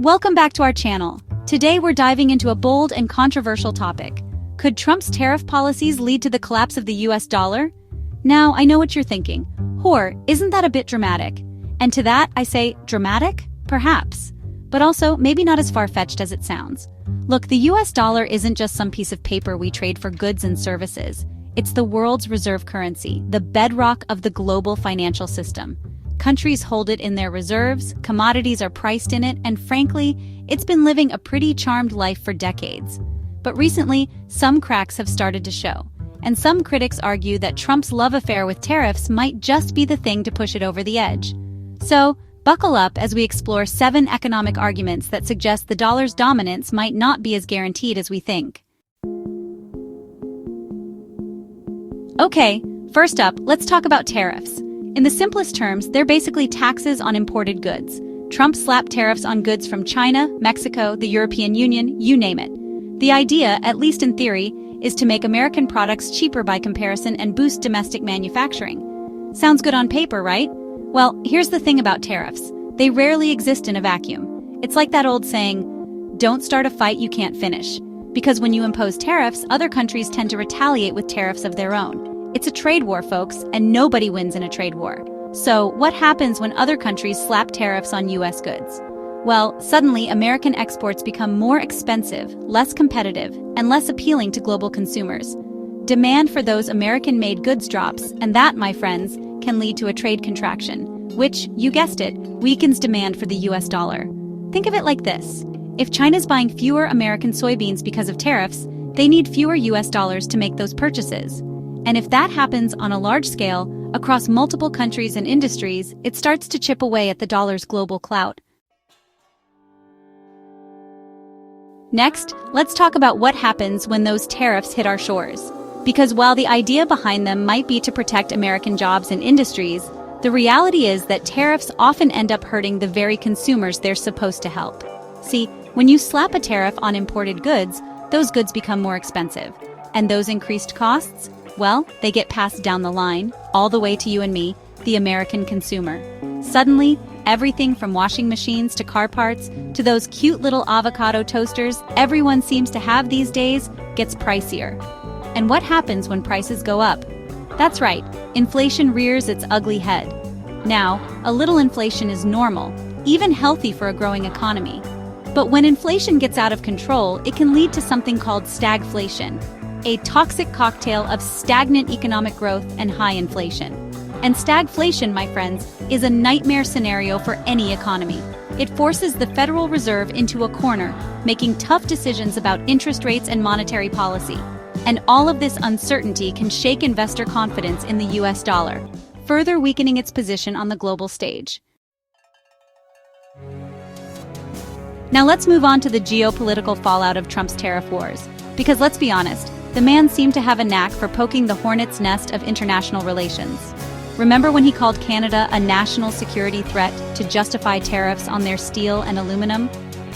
Welcome back to our channel. Today we're diving into a bold and controversial topic. Could Trump's tariff policies lead to the collapse of the US dollar? Now, I know what you're thinking. Isn't that a bit dramatic? And to that, I say, dramatic? Perhaps. But also, maybe not as far-fetched as it sounds. Look, the US dollar isn't just some piece of paper we trade for goods and services. It's the world's reserve currency, the bedrock of the global financial system. Countries hold it in their reserves, commodities are priced in it, and frankly, it's been living a pretty charmed life for decades. But recently, some cracks have started to show. And some critics argue that Trump's love affair with tariffs might just be the thing to push it over the edge. So, buckle up as we explore 7 economic arguments that suggest the dollar's dominance might not be as guaranteed as we think. Okay, first up, let's talk about tariffs. In the simplest terms, they're basically taxes on imported goods. Trump slapped tariffs on goods from China, Mexico, the European Union, you name it. The idea, at least in theory, is to make American products cheaper by comparison and boost domestic manufacturing. Sounds good on paper, right? Well, here's the thing about tariffs. They rarely exist in a vacuum. It's like that old saying, don't start a fight you can't finish. Because when you impose tariffs, other countries tend to retaliate with tariffs of their own. It's a trade war, folks, and nobody wins in a trade war. So, what happens when other countries slap tariffs on US goods? Well, suddenly American exports become more expensive, less competitive, and less appealing to global consumers. Demand for those American-made goods drops, and that, my friends, can lead to a trade contraction, which, you guessed it, weakens demand for the US dollar. Think of it like this. If China's buying fewer American soybeans because of tariffs, they need fewer US dollars to make those purchases. And if that happens on a large scale, across multiple countries and industries, it starts to chip away at the dollar's global clout. Next, let's talk about what happens when those tariffs hit our shores. Because while the idea behind them might be to protect American jobs and industries, the reality is that tariffs often end up hurting the very consumers they're supposed to help. See, when you slap a tariff on imported goods, those goods become more expensive. And those increased costs? Well, they get passed down the line, all the way to you and me, the American consumer. Suddenly, everything from washing machines to car parts to those cute little avocado toasters everyone seems to have these days gets pricier. And what happens when prices go up? That's right, inflation rears its ugly head. Now, a little inflation is normal, even healthy for a growing economy. But when inflation gets out of control, it can lead to something called stagflation, a toxic cocktail of stagnant economic growth and high inflation. And stagflation, my friends, is a nightmare scenario for any economy. It forces the Federal Reserve into a corner, making tough decisions about interest rates and monetary policy. And all of this uncertainty can shake investor confidence in the US dollar, further weakening its position on the global stage. Now let's move on to the geopolitical fallout of Trump's tariff wars. Because let's be honest, the man seemed to have a knack for poking the hornet's nest of international relations. Remember when he called Canada a national security threat to justify tariffs on their steel and aluminum?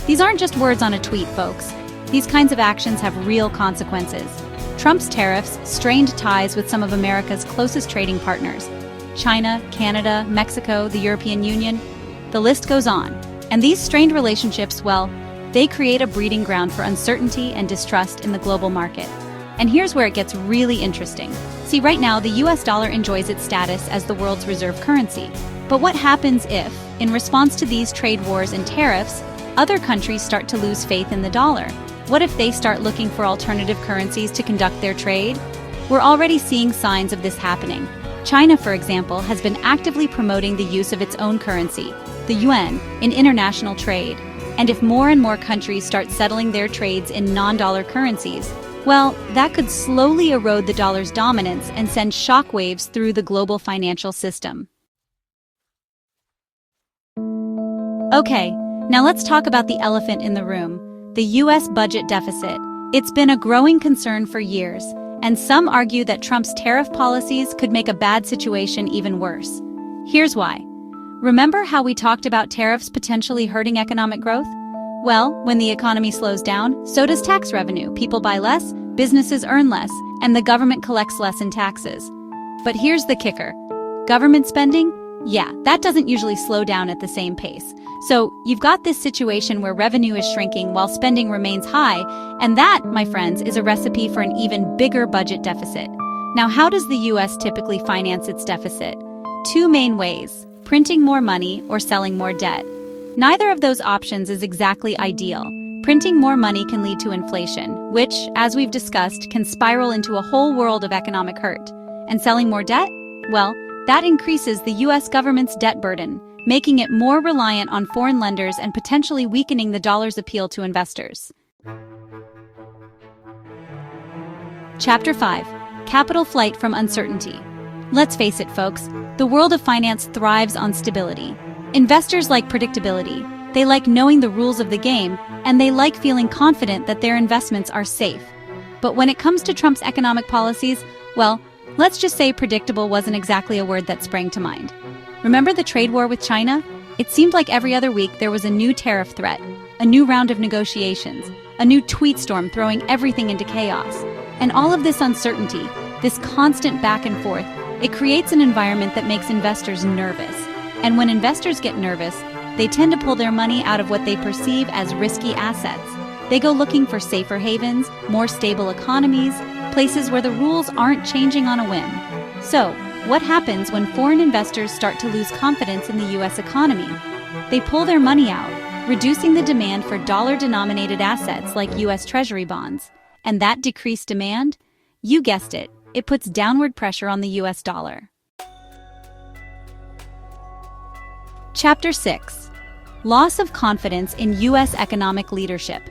These aren't just words on a tweet, folks. These kinds of actions have real consequences. Trump's tariffs strained ties with some of America's closest trading partners: China, Canada, Mexico, the European Union. The list goes on. And these strained relationships, well, they create a breeding ground for uncertainty and distrust in the global market. And here's where it gets really interesting. See, right now, the US dollar enjoys its status as the world's reserve currency. But what happens if, in response to these trade wars and tariffs, other countries start to lose faith in the dollar? What if they start looking for alternative currencies to conduct their trade? We're already seeing signs of this happening. China, for example, has been actively promoting the use of its own currency, the yuan, in international trade. And if more and more countries start settling their trades in non-dollar currencies, well, that could slowly erode the dollar's dominance and send shockwaves through the global financial system. Okay, now let's talk about the elephant in the room, the US budget deficit. It's been a growing concern for years, and some argue that Trump's tariff policies could make a bad situation even worse. Here's why. Remember how we talked about tariffs potentially hurting economic growth? Well, when the economy slows down, so does tax revenue. People buy less, businesses earn less, and the government collects less in taxes. But here's the kicker. Government spending? Yeah, that doesn't usually slow down at the same pace. So you've got this situation where revenue is shrinking while spending remains high, and that, my friends, is a recipe for an even bigger budget deficit. Now, how does the US typically finance its deficit? Two main ways: printing more money or selling more debt. Neither of those options is exactly ideal. Printing more money can lead to inflation, which, as we've discussed, can spiral into a whole world of economic hurt. And selling more debt? Well, that increases the US government's debt burden, making it more reliant on foreign lenders and potentially weakening the dollar's appeal to investors. Chapter 5. Capital Flight from Uncertainty. Let's face it, folks, the world of finance thrives on stability. Investors like predictability, they like knowing the rules of the game, and they like feeling confident that their investments are safe. But when it comes to Trump's economic policies, well, let's just say predictable wasn't exactly a word that sprang to mind. Remember the trade war with China? It seemed like every other week there was a new tariff threat, a new round of negotiations, a new tweet storm throwing everything into chaos. And all of this uncertainty, this constant back and forth, it creates an environment that makes investors nervous. And when investors get nervous, they tend to pull their money out of what they perceive as risky assets. They go looking for safer havens, more stable economies, places where the rules aren't changing on a whim. So, what happens when foreign investors start to lose confidence in the US economy? They pull their money out, reducing the demand for dollar-denominated assets like US Treasury bonds. And that decreased demand? You guessed it, it puts downward pressure on the US dollar. Chapter 6. Loss of confidence in US economic leadership.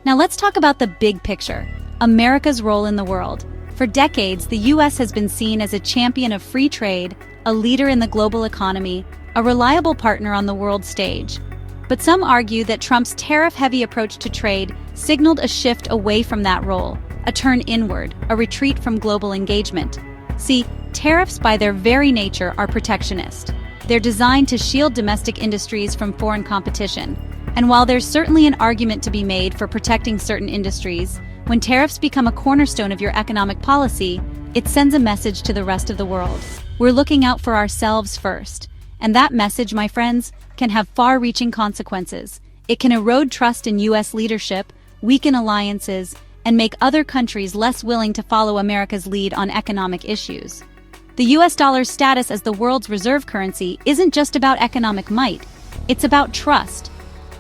Now let's talk about the big picture, America's role in the world. For decades, the US has been seen as a champion of free trade, a leader in the global economy, a reliable partner on the world stage. But some argue that Trump's tariff-heavy approach to trade signaled a shift away from that role, a turn inward, a retreat from global engagement. See, tariffs by their very nature are protectionist. They're designed to shield domestic industries from foreign competition. And while there's certainly an argument to be made for protecting certain industries, when tariffs become a cornerstone of your economic policy, it sends a message to the rest of the world. We're looking out for ourselves first. And that message, my friends, can have far-reaching consequences. It can erode trust in US leadership, weaken alliances, and make other countries less willing to follow America's lead on economic issues. The US dollar's status as the world's reserve currency isn't just about economic might, it's about trust.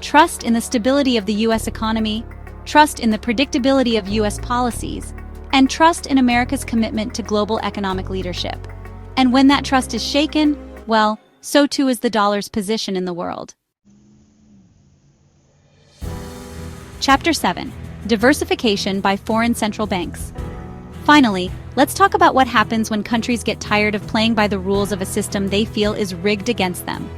Trust in the stability of the US economy, trust in the predictability of US policies, and trust in America's commitment to global economic leadership. And when that trust is shaken, well, so too is the dollar's position in the world. Chapter 7. Diversification by foreign central banks. Finally, let's talk about what happens when countries get tired of playing by the rules of a system they feel is rigged against them.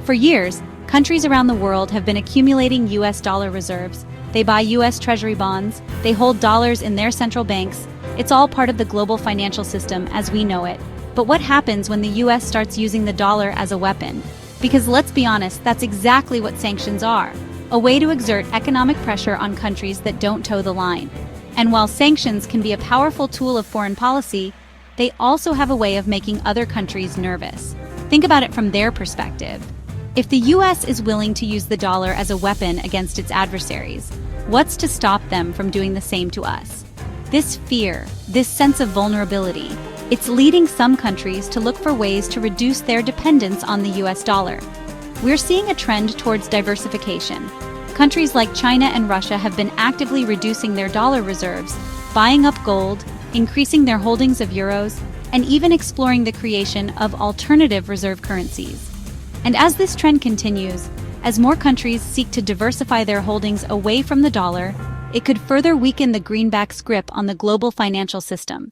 For years, countries around the world have been accumulating US dollar reserves. They buy US Treasury bonds, they hold dollars in their central banks. It's all part of the global financial system as we know it. But what happens when the US starts using the dollar as a weapon? Because let's be honest, that's exactly what sanctions are. A way to exert economic pressure on countries that don't toe the line. And while sanctions can be a powerful tool of foreign policy, they also have a way of making other countries nervous. Think about it from their perspective. If the US is willing to use the dollar as a weapon against its adversaries, what's to stop them from doing the same to us? This fear, this sense of vulnerability, it's leading some countries to look for ways to reduce their dependence on the US dollar. We're seeing a trend towards diversification. Countries like China and Russia have been actively reducing their dollar reserves, buying up gold, increasing their holdings of euros, and even exploring the creation of alternative reserve currencies. And as this trend continues, as more countries seek to diversify their holdings away from the dollar, it could further weaken the greenback's grip on the global financial system.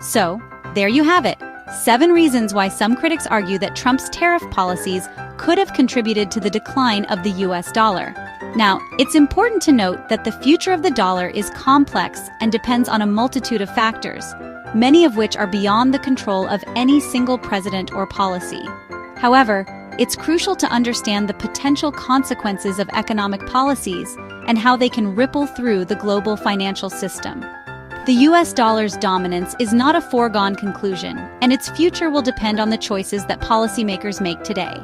So, there you have it. 7 reasons why some critics argue that Trump's tariff policies could have contributed to the decline of the US dollar. Now, it's important to note that the future of the dollar is complex and depends on a multitude of factors, many of which are beyond the control of any single president or policy. However, it's crucial to understand the potential consequences of economic policies and how they can ripple through the global financial system. The US dollar's dominance is not a foregone conclusion, and its future will depend on the choices that policymakers make today.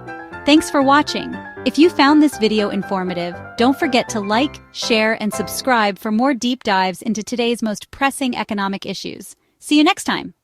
Thanks for watching. If you found this video informative, don't forget to like, share, and subscribe for more deep dives into today's most pressing economic issues. See you next time.